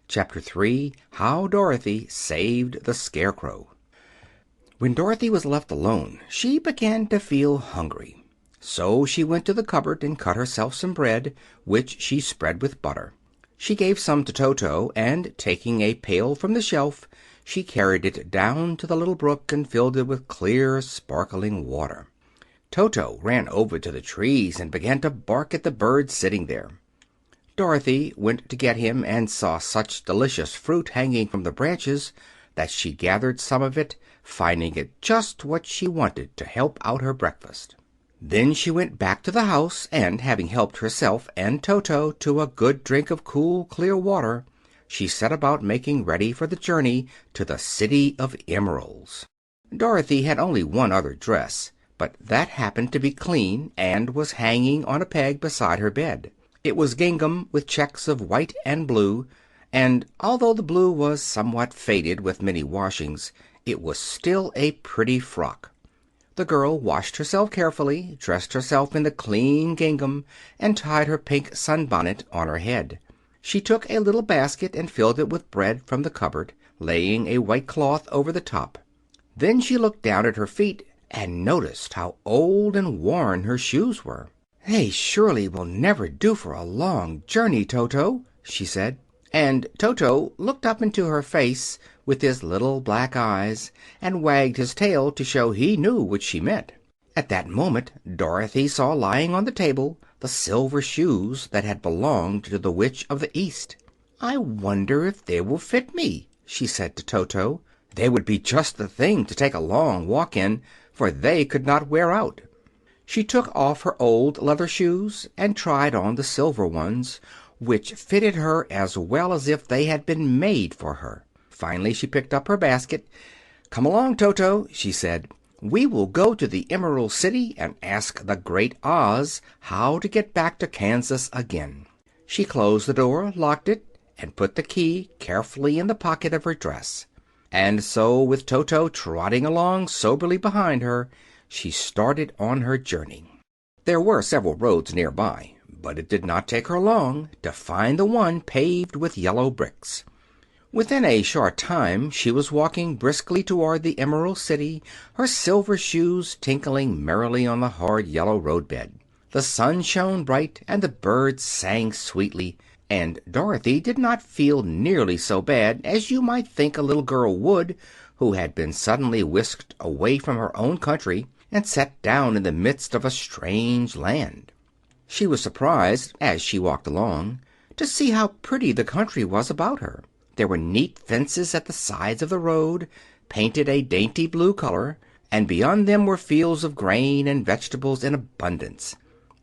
Chapter 3, How Dorothy Saved the Scarecrow. When Dorothy was left alone, she began to feel hungry. So she went to the cupboard and cut herself some bread, which she spread with butter. She gave some to Toto, and, taking a pail from the shelf, she carried it down to the little brook and filled it with clear, sparkling water. Toto ran over to the trees and began to bark at the birds sitting there. Dorothy went to get him and saw such delicious fruit hanging from the branches that she gathered some of it, finding it just what she wanted to help out her breakfast. Then she went back to the house, and having helped herself and Toto to a good drink of cool, clear water, she set about making ready for the journey to the City of Emeralds. Dorothy had only one other dress, but that happened to be clean and was hanging on a peg beside her bed. It was gingham with checks of white and blue, and although the blue was somewhat faded with many washings, it was still a pretty frock. The girl washed herself carefully, dressed herself in the clean gingham, and tied her pink sunbonnet on her head. She took a little basket and filled it with bread from the cupboard, laying a white cloth over the top. Then she looked down at her feet and noticed how old and worn her shoes were. "They surely will never do for a long journey, Toto," she said. And Toto looked up into her face with his little black eyes, and wagged his tail to show he knew what she meant. At that moment Dorothy saw lying on the table the silver shoes that had belonged to the Witch of the East. "I wonder if they will fit me," she said to Toto. "They would be just the thing to take a long walk in, for they could not wear out." She took off her old leather shoes and tried on the silver ones, which fitted her as well as if they had been made for her. Finally she picked up her basket. "Come along, Toto," she said. "We will go to the Emerald City and ask the Great Oz how to get back to Kansas again." She closed the door, locked it, and put the key carefully in the pocket of her dress. And so, with Toto trotting along soberly behind her, she started on her journey. There were several roads near by, but it did not take her long to find the one paved with yellow bricks. Within a short time she was walking briskly toward the Emerald City, her silver shoes tinkling merrily on the hard yellow roadbed. The sun shone bright and the birds sang sweetly, and Dorothy did not feel nearly so bad as you might think a little girl would who had been suddenly whisked away from her own country and set down in the midst of a strange land. She was surprised, as she walked along, to see how pretty the country was about her. There were neat fences at the sides of the road, painted a dainty blue color, and beyond them were fields of grain and vegetables in abundance.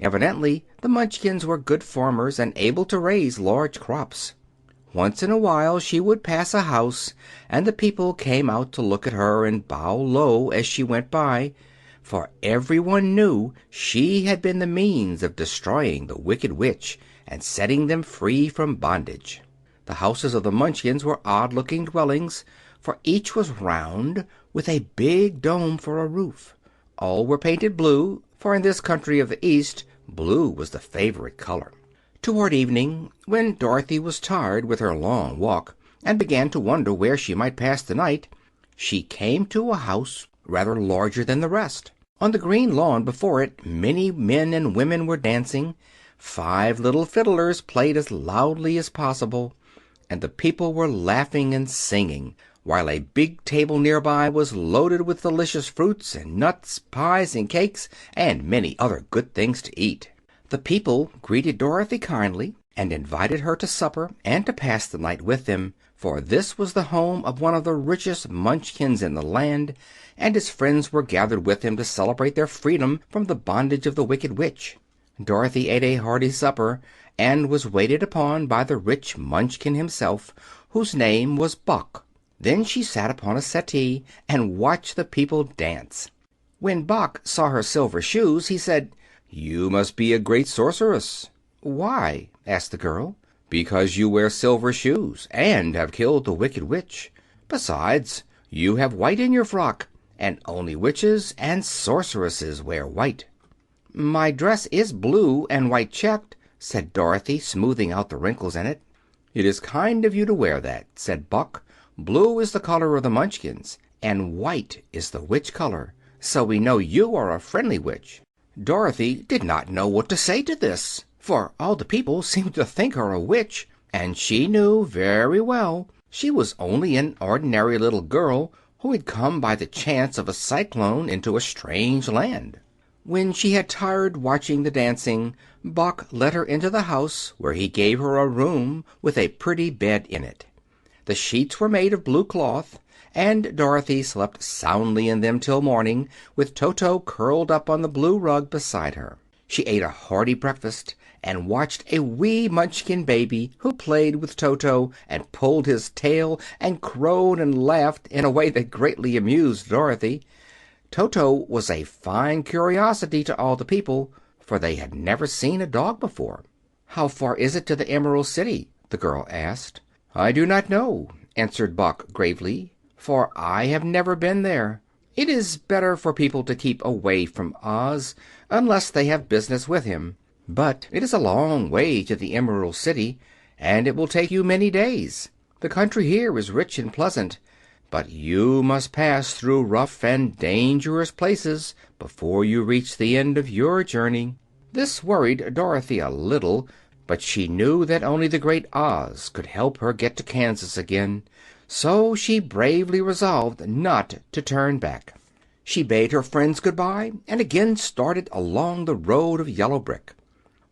Evidently the Munchkins were good farmers and able to raise large crops. Once in a while she would pass a house, and the people came out to look at her and bow low as she went by, for everyone knew she had been the means of destroying the Wicked Witch and setting them free from bondage. The houses of the Munchkins were odd-looking dwellings, for each was round, with a big dome for a roof. All were painted blue, for in this country of the East blue was the favorite color. Toward evening, when Dorothy was tired with her long walk and began to wonder where she might pass the night, she came to a house rather larger than the rest. On the green lawn before it many men and women were dancing. 5 little fiddlers played as loudly as possible, and the people were laughing and singing, while a big table nearby was loaded with delicious fruits and nuts, pies and cakes, and many other good things to eat. The people greeted Dorothy kindly and invited her to supper and to pass the night with them, for this was the home of one of the richest Munchkins in the land, and his friends were gathered with him to celebrate their freedom from the bondage of the Wicked Witch. Dorothy ate a hearty supper and was waited upon by the rich Munchkin himself, whose name was Boq. Then she sat upon a settee and watched the people dance. When Boq saw her silver shoes, he said, "You must be a great sorceress." "Why?" asked the girl. "Because you wear silver shoes and have killed the Wicked Witch. Besides, you have white in your frock, and only witches and sorceresses wear white." "My dress is blue and white checked," said Dorothy, smoothing out the wrinkles in it. "It is kind of you to wear that," said Buck. "Blue is the color of the Munchkins, and white is the witch color, so we know you are a friendly witch." Dorothy did not know what to say to this, for all the people seemed to think her a witch, and she knew very well she was only an ordinary little girl who had come by the chance of a cyclone into a strange land. When she had tired watching the dancing, Buck led her into the house, where he gave her a room with a pretty bed in it. The sheets were made of blue cloth, and Dorothy slept soundly in them till morning, with Toto curled up on the blue rug beside her. She ate a hearty breakfast, and watched a wee Munchkin baby who played with Toto and pulled his tail and crowed and laughed in a way that greatly amused Dorothy. Toto was a fine curiosity to all the people, for they had never seen a dog before. "How far is it to the Emerald City?" the girl asked. "I do not know," answered Buck gravely, "for I have never been there. It is better for people to keep away from Oz, unless they have business with him. But it is a long way to the Emerald City, and it will take you many days. The country here is rich and pleasant, but you must pass through rough and dangerous places before you reach the end of your journey." This worried Dorothy a little, but she knew that only the great Oz could help her get to Kansas again, so she bravely resolved not to turn back. She bade her friends good-bye and again started along the road of yellow brick.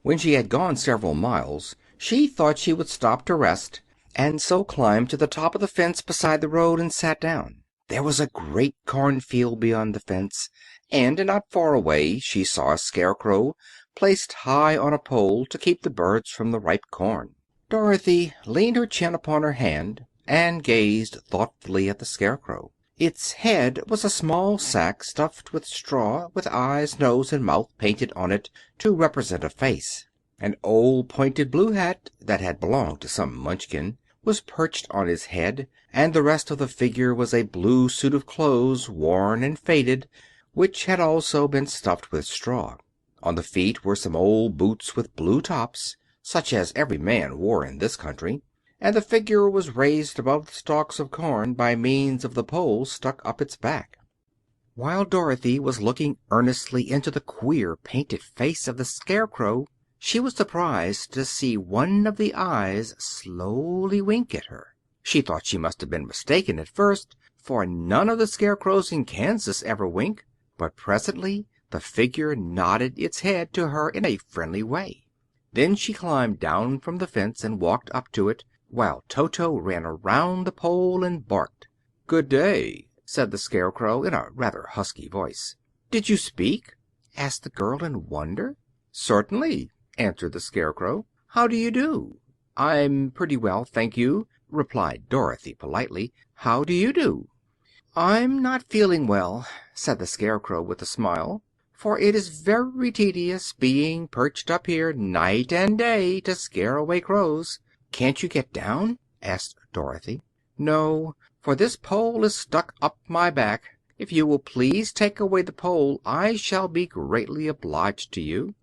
When she had gone several miles, she thought she would stop to rest, and so climbed to the top of the fence beside the road and sat down. There was a great cornfield beyond the fence, and not far away she saw a scarecrow placed high on a pole to keep the birds from the ripe corn. Dorothy leaned her chin upon her hand and gazed thoughtfully at the scarecrow. Its head was a small sack stuffed with straw, with eyes, nose, and mouth painted on it to represent a face. An old pointed blue hat, that had belonged to some Munchkin, was perched on his head, and the rest of the figure was a blue suit of clothes, worn and faded, which had also been stuffed with straw. On the feet were some old boots with blue tops, such as every man wore in this country, and the figure was raised above the stalks of corn by means of the pole stuck up its back. While Dorothy was looking earnestly into the queer painted face of the scarecrow, she was surprised to see one of the eyes slowly wink at her. She thought she must have been mistaken at first, for none of the scarecrows in Kansas ever wink, but presently the figure nodded its head to her in a friendly way. Then she climbed down from the fence and walked up to it, while Toto ran around the pole and barked. "Good day," said the scarecrow in a rather husky voice. "Did you speak?" asked the girl in wonder. "Certainly," answered the scarecrow. "How do you do?" "I'm pretty well, thank you," replied Dorothy politely. "How do you do?" "I'm not feeling well," said the scarecrow with a smile, "for it is very tedious being perched up here night and day to scare away crows." "Can't you get down?" asked Dorothy. "No, for this pole is stuck up my back. If you will please take away the pole I shall be greatly obliged to you."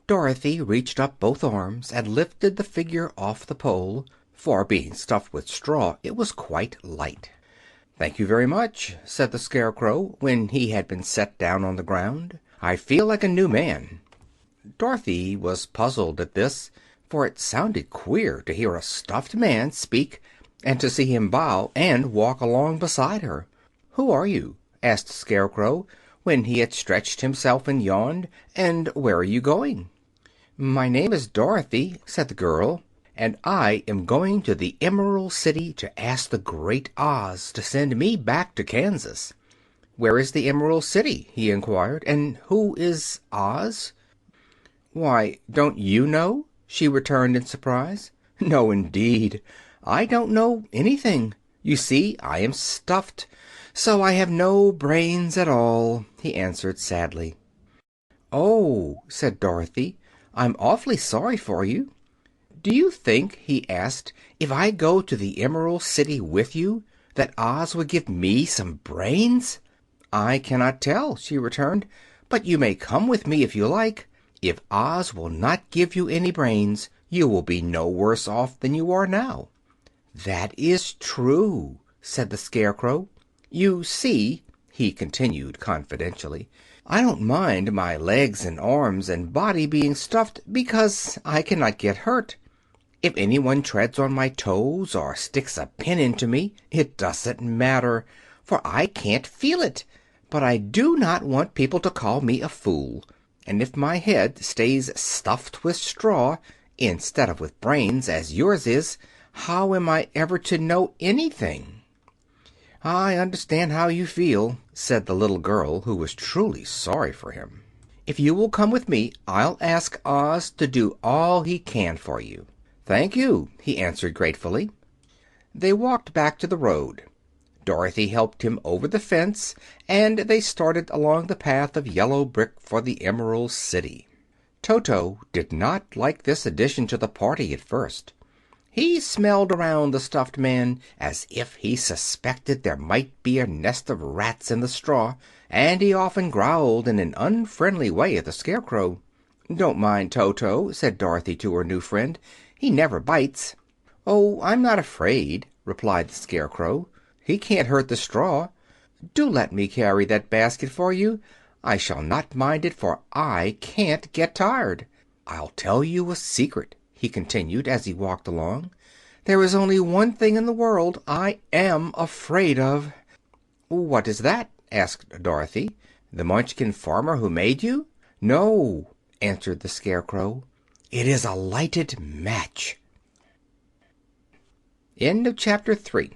Dorothy reached up both arms and lifted the figure off the pole, for being stuffed with straw it was quite light. "Thank you very much," said the scarecrow, when he had been set down on the ground. "I feel like a new man." Dorothy was puzzled at this, for it sounded queer to hear a stuffed man speak and to see him bow and walk along beside her. "Who are you?" asked the scarecrow, when he had stretched himself and yawned, "and where are you going?" "My name is Dorothy," said the girl, "and I am going to the Emerald City to ask the great Oz to send me back to Kansas." "Where is the Emerald City?" he inquired, "and who is Oz?" "Why, don't you know?" she returned in surprise. "No, indeed, I don't know anything. You see, I am stuffed, so I have no brains at all," he answered sadly. "Oh," said Dorothy, "I'm awfully sorry for you. Do you think," he asked, "if I go to the Emerald City with you, that Oz would give me some brains?" "I cannot tell," she returned, "but you may come with me if you like. If Oz will not give you any brains, you will be no worse off than you are now." "That is true," said the Scarecrow. "You see," he continued confidentially, "I don't mind my legs and arms and body being stuffed because I cannot get hurt. If anyone treads on my toes or sticks a pin into me, it doesn't matter, for I can't feel it. But I do not want people to call me a fool, and if my head stays stuffed with straw instead of with brains, as yours is, how am I ever to know anything?" "I understand how you feel," said the little girl, who was truly sorry for him. "If you will come with me, I'll ask Oz to do all he can for you." "Thank you," he answered gratefully. They walked back to the road. Dorothy helped him over the fence, and they started along the path of yellow brick for the Emerald City. Toto did not like this addition to the party at first. He smelled around the stuffed man as if he suspected there might be a nest of rats in the straw, and he often growled in an unfriendly way at the Scarecrow. "Don't mind Toto," said Dorothy to her new friend. "He never bites." "Oh, I'm not afraid," replied the Scarecrow. "He can't hurt the straw. Do let me carry that basket for you. I shall not mind it, for I can't get tired. I'll tell you a secret," he continued, as he walked along. "There is only one thing in the world I am afraid of." "What is that?" asked Dorothy. "The Munchkin farmer who made you?" "No," answered the Scarecrow. "It is a lighted match." End of chapter 3.